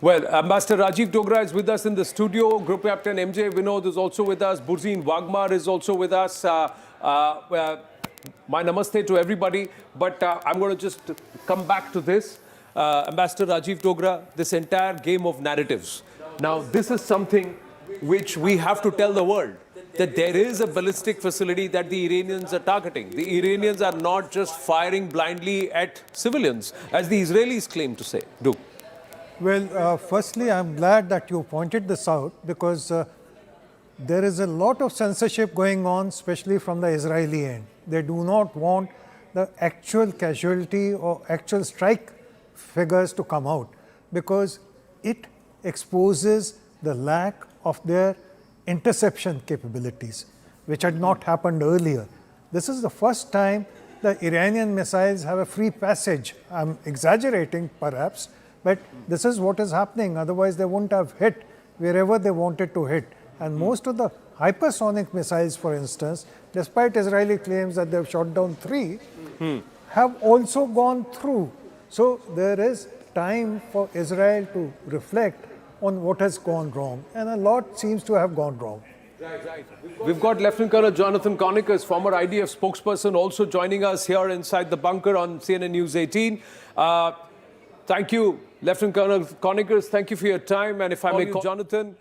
Well, Ambassador Rajiv Dogra is with us in the studio. Group Captain MJ Vinod is also with us. Burzeen Wagmar is also with us. My namaste to everybody. But I'm going to just come back to this. Ambassador Rajiv Dogra, this entire game of narratives. Now, this is something which we have to tell the world, that there is a ballistic facility that the Iranians are targeting. The Iranians are not just firing blindly at civilians, as the Israelis claim to say. Do. Well, firstly, I'm glad that you pointed this out, because there is a lot of censorship going on, especially from the Israeli end. They do not want the actual casualty or actual strike figures to come out, because it exposes the lack of their interception capabilities, which had not happened earlier. This is the first time the Iranian missiles have a free passage. I'm exaggerating, perhaps, but this is what is happening. Otherwise, they wouldn't have hit wherever they wanted to hit. And most of the hypersonic missiles, for instance, despite Israeli claims that they've shot down 3, have also gone through. So there is time for Israel to reflect on what has gone wrong. And a lot seems to have gone wrong. Right. We've got Lieutenant Colonel Jonathan Conicus, former IDF spokesperson, also joining us here inside the bunker on CNN News 18. Thank you, Lieutenant Colonel Conicus. Thank you for your time. And if I may call Jonathan,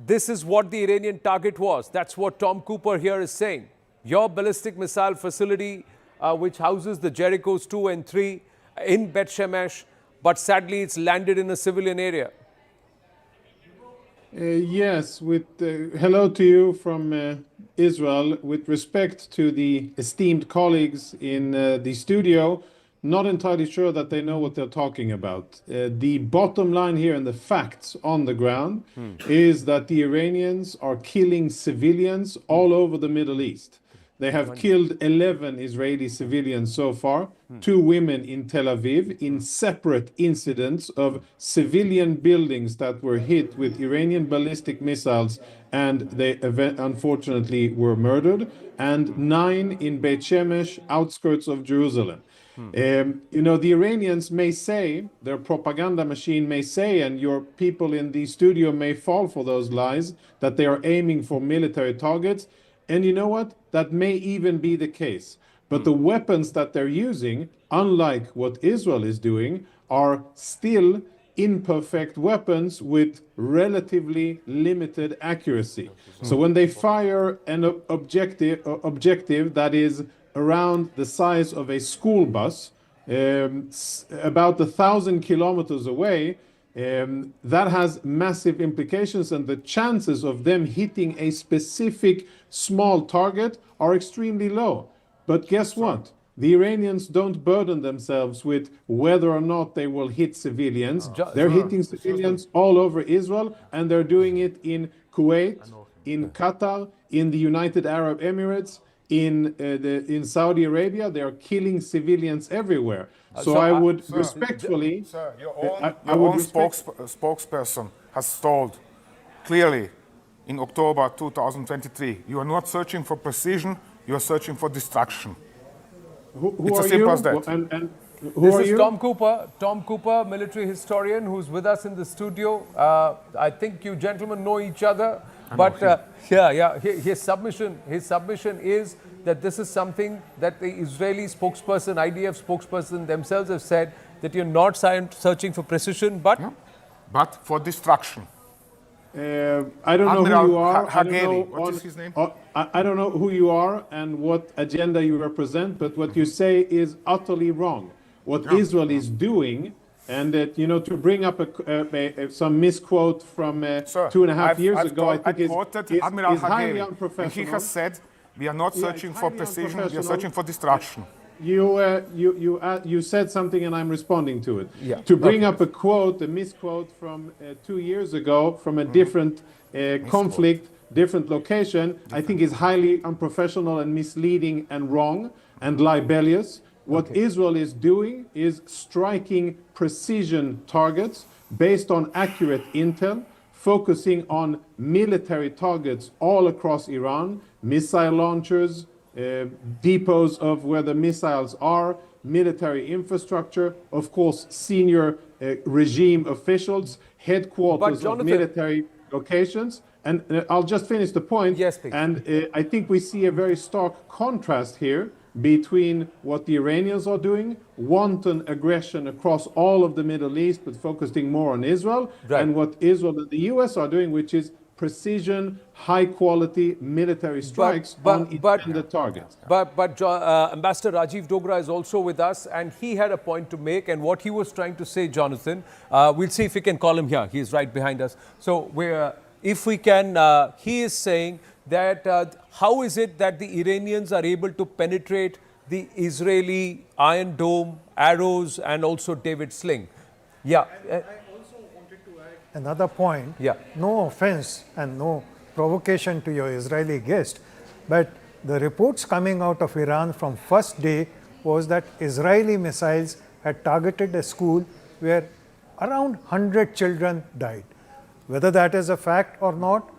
this is what the Iranian target was. That's what Tom Cooper here is saying. Your ballistic missile facility, which houses the Jerichos 2 and 3 in Bet Shemesh, but sadly it's landed in a civilian area. Yes, hello to you from Israel. With respect to the esteemed colleagues in the studio, not entirely sure that they know what they're talking about. The bottom line here and the facts on the ground is that the Iranians are killing civilians all over the Middle East. They have killed 11 Israeli civilians so far, 2 women in Tel Aviv, in separate incidents of civilian buildings that were hit with Iranian ballistic missiles, and they unfortunately were murdered, and 9 in Beit Shemesh, outskirts of Jerusalem. The Iranians may say, their propaganda machine may say, and your people in the studio may fall for those lies, that they are aiming for military targets. And you know what? That may even be the case. But the weapons that they're using, unlike what Israel is doing, are still imperfect weapons with relatively limited accuracy. So when they fire an objective that is around the size of a school bus, about 1,000 kilometers away, that has massive implications, and the chances of them hitting a specific small target are extremely low. But guess what? The Iranians don't burden themselves with whether or not they will hit civilians. They're hitting civilians all over Israel, and they're doing it in Kuwait, in Qatar, in the United Arab Emirates, in Saudi Arabia. They are killing civilians everywhere. So I would respectfully... Sir, your own spokesperson has told clearly in October 2023, you are not searching for precision, you are searching for destruction. It's as simple as that. This is Tom Cooper, military historian, who's with us in the studio. I think you gentlemen know each other. But his submission is that this is something that the Israeli spokesperson, IDF spokesperson themselves have said, that you're not searching for precision, but for destruction. I don't know who you are. What is his name? I don't know who you are and what agenda you represent, but what you say is utterly wrong. What Israel is doing, and that, to bring up some misquote from 2.5 years ago, I think is highly unprofessional. He has said, we are not searching for precision, we are searching for destruction. You said something and I'm responding to it. To bring up a misquote from 2 years ago from a different conflict, different location, I think is highly unprofessional and misleading and wrong and libelous. What Israel is doing is striking precision targets based on accurate intel, focusing on military targets all across Iran, missile launchers, depots of where the missiles are, military infrastructure, of course, senior regime officials, headquarters of Jonathan- military locations. And I'll just finish the point. Yes, please. And I think we see a very stark contrast here between what the Iranians are doing, wanton aggression across all of the Middle East, but focusing more on Israel, Right. and what Israel and the US are doing, which is precision, high-quality military strikes on intended targets. But Ambassador Rajiv Dogra is also with us, and he had a point to make. And what he was trying to say, Jonathan, we'll see if we can call him here. He's right behind us. So if we can, he is saying that how is it that the Iranians are able to penetrate the Israeli Iron Dome, arrows, and also David Sling? Yeah. Another point, Yeah. no offense and no provocation to your Israeli guest, but the reports coming out of Iran from first day was that Israeli missiles had targeted a school where around 100 children died. Whether that is a fact or not,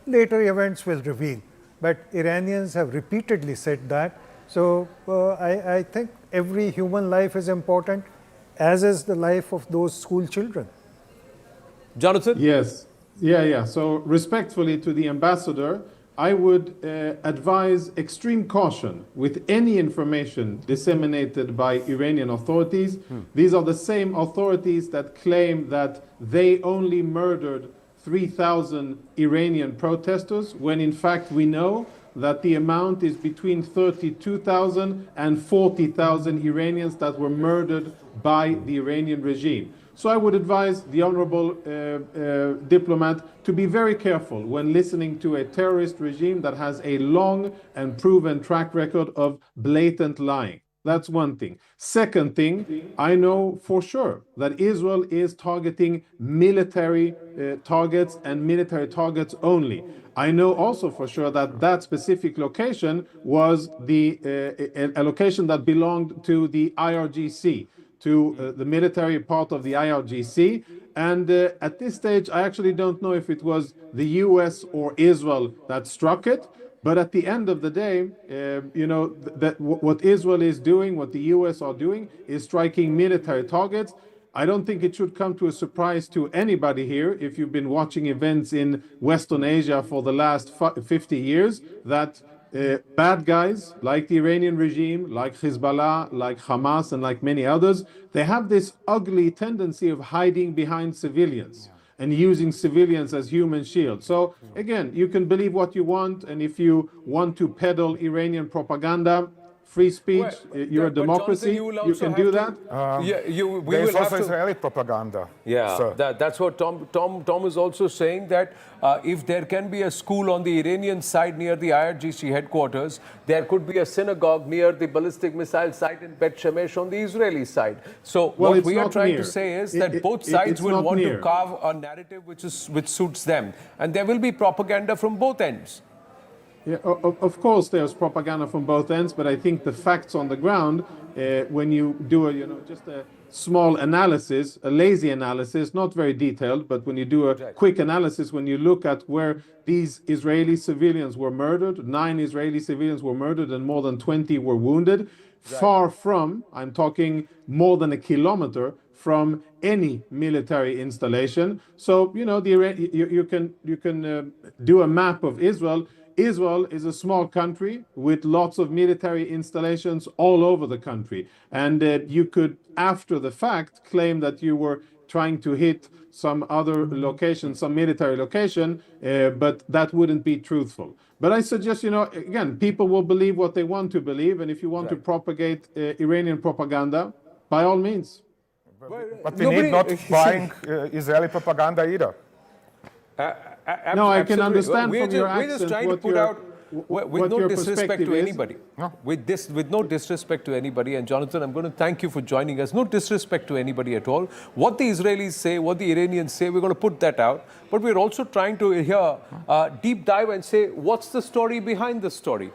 later events will reveal. But Iranians have repeatedly said that. So I think every human life is important, as is the life of those school children. Jonathan? Yes. Yeah. So respectfully to the ambassador, I would advise extreme caution with any information disseminated by Iranian authorities. These are the same authorities that claim that they only murdered 3,000 Iranian protesters, when in fact we know that the amount is between 32,000 and 40,000 Iranians that were murdered by the Iranian regime. So I would advise the honorable diplomat to be very careful when listening to a terrorist regime that has a long and proven track record of blatant lying. That's one thing. Second thing, I know for sure that Israel is targeting military targets and military targets only. I know also for sure that that specific location was a location that belonged to the IRGC, to the military part of the IRGC. And at this stage, I actually don't know if it was the US or Israel that struck it. But at the end of the day, what Israel is doing, what the US are doing, is striking military targets. I don't think it should come to a surprise to anybody here, if you've been watching events in Western Asia for the last 50 years, that bad guys like the Iranian regime, like Hezbollah, like Hamas, and like many others, they have this ugly tendency of hiding behind civilians and using civilians as human shields. So again, you can believe what you want, and if you want to peddle Iranian propaganda, free speech, you're a democracy, Jonathan, you can do that. We There's will have also to. Israeli propaganda. Yeah, sir. that's what Tom is also saying, that if there can be a school on the Iranian side near the IRGC headquarters, there could be a synagogue near the ballistic missile site in Bet Shemesh on the Israeli side. So what it's we are not trying near. to say is that both sides it's will not want near. to carve a narrative which suits them. And there will be propaganda from both ends. Yeah, of course, there's propaganda from both ends, but I think the facts on the ground, when you do just a small analysis, a lazy analysis, not very detailed, but when you do a quick analysis, when you look at where these Israeli civilians were murdered, 9 Israeli civilians were murdered and more than 20 were wounded, far from, I'm talking more than a kilometer from any military installation. So, you can do a map of Israel. Israel is a small country with lots of military installations all over the country. And you could, after the fact, claim that you were trying to hit some other location, some military location, but that wouldn't be truthful. But I suggest, again, people will believe what they want to believe. And if you want to propagate Iranian propaganda, by all means. But we need not buying Israeli propaganda either. No, I can understand we're from your just accent trying to what put your- out, with what no your disrespect perspective to is. anybody. No. With no disrespect to anybody. And Jonathan, I'm going to thank you for joining us. No disrespect to anybody at all. What the Israelis say, what the Iranians say, we're going to put that out. But we're also trying to here deep dive and say, what's the story behind the story?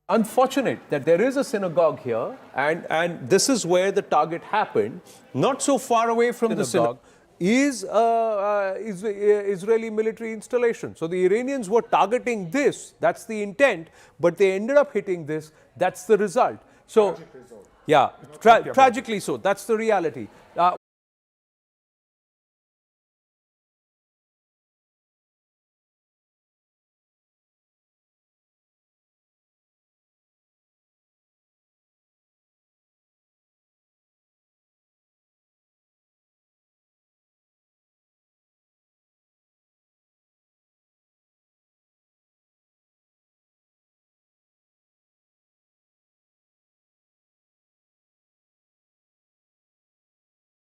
Unfortunate that there is a synagogue here, and this is where the target happened, not so far away from the synagogue. is Israeli military installation. So the Iranians were targeting this, that's the intent, but they ended up hitting this, that's the result. So, yeah, tragically so, that's the reality.